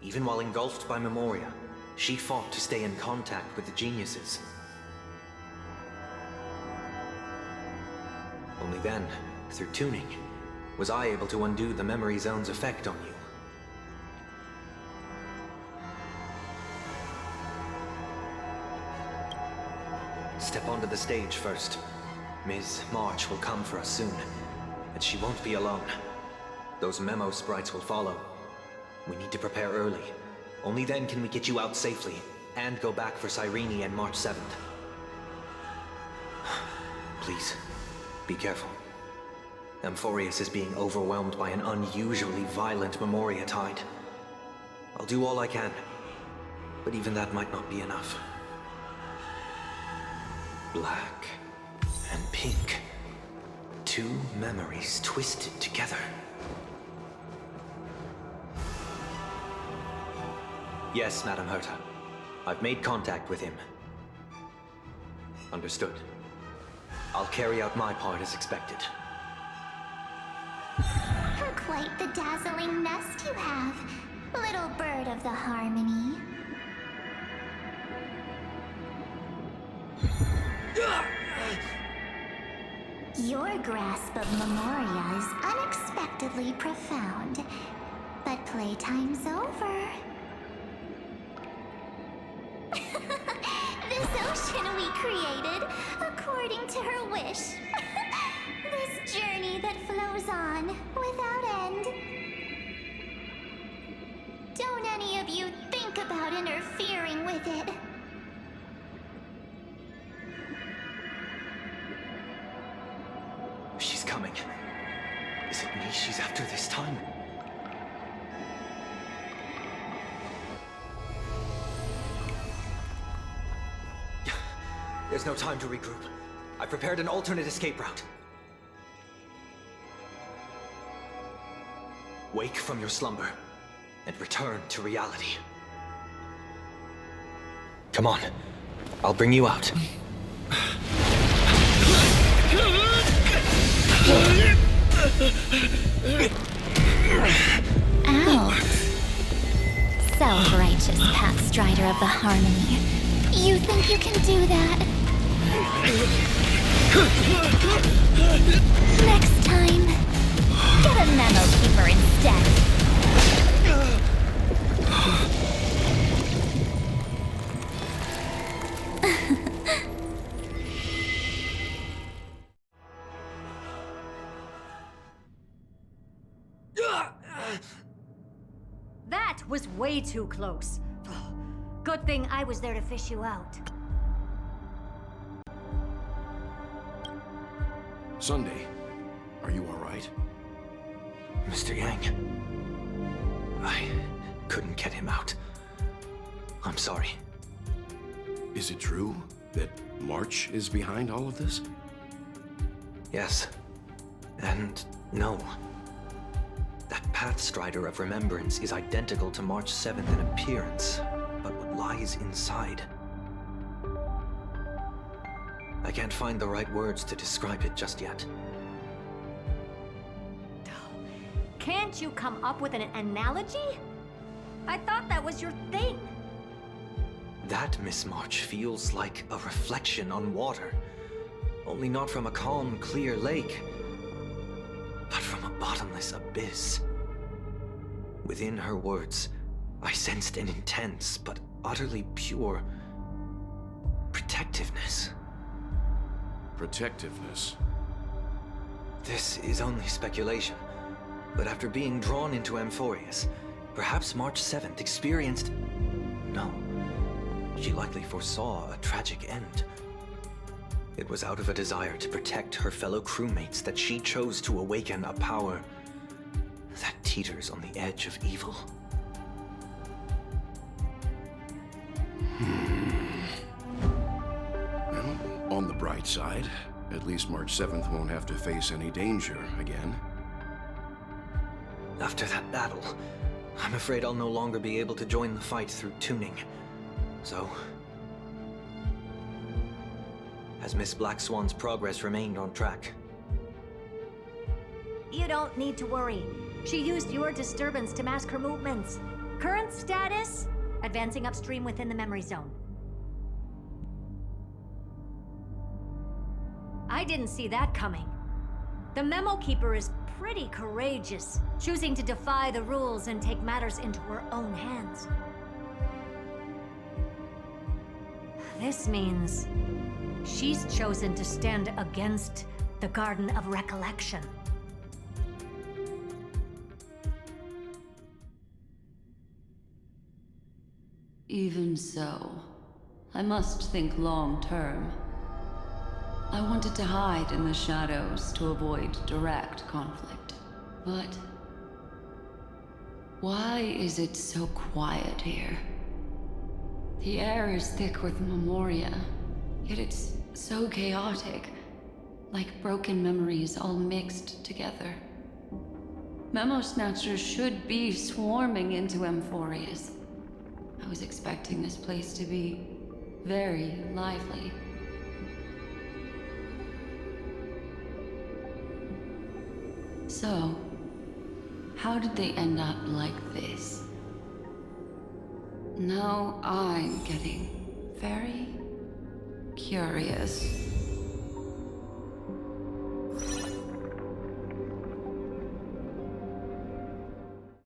Even while engulfed by Memoria, she fought to stay in contact with the geniuses. Only then, through tuning, was I able to undo the memory zone's effect on you. Step onto the stage first. Ms. March will come for us soon, and she won't be alone. Those memo sprites will follow. We need to prepare early. Only then can we get you out safely, and go back for Cyrene and March 7th. Please, be careful. Amphorius is being overwhelmed by an unusually violent Memoria tide. I'll do all I can, but even that might not be enough. Black and pink. Two memories twisted together. Yes, Madam Herta. I've made contact with him. Understood. I'll carry out my part as expected. Quite the dazzling nest you have, little bird of the Harmony. Your grasp of Memoria is unexpectedly profound, but playtime's over. This ocean we created, according to her wish. This journey that flows on without end. Don't any of you think about interfering with it. She's coming. Is it me she's after this time? There's no time to regroup. I prepared an alternate escape route. Wake from your slumber. and return to reality. Come on, I'll bring you out. Out. Self-righteous Pathstrider of the Harmony. You think you can do that? Next time, get a Memo Keeper instead. That was way too close. Good thing I was there to fish you out. Sunday, are you all right? Mr. Yang, I couldn't get him out. I'm sorry. Is it true that March is behind all of this? Yes. And no. That Pathstrider of Remembrance is identical to March 7th in appearance, but what lies inside? I can't find the right words to describe it just yet. Can't you come up with an analogy? I thought that was your thing. That, Miss March, feels like a reflection on water. Only not from a calm, clear lake, but from a bottomless abyss. Within her words, I sensed an intense but utterly pure protectiveness. Protectiveness? This is only speculation, but after being drawn into Amphorius, perhaps March 7th experienced... No, she likely foresaw a tragic end. It was out of a desire to protect her fellow crewmates that she chose to awaken a power that teeters on the edge of evil. Well, on the bright side, at least March 7th won't have to face any danger again. After that battle, I'm afraid I'll no longer be able to join the fight through tuning. So... has Miss Black Swan's progress remained on track? You don't need to worry. She used your disturbance to mask her movements. Current status? Advancing upstream within the memory zone. I didn't see that coming. The Memo Keeper is pretty courageous, choosing to defy the rules and take matters into her own hands. This means she's chosen to stand against the Garden of Recollection. Even so, I must think long term. I wanted to hide in the shadows to avoid direct conflict. But why is it so quiet here? The air is thick with memoria, yet it's so chaotic, like broken memories all mixed together. Memo Snatchers should be swarming into Amphorius. I was expecting this place to be very lively. So, how did they end up like this? Now I'm getting very curious.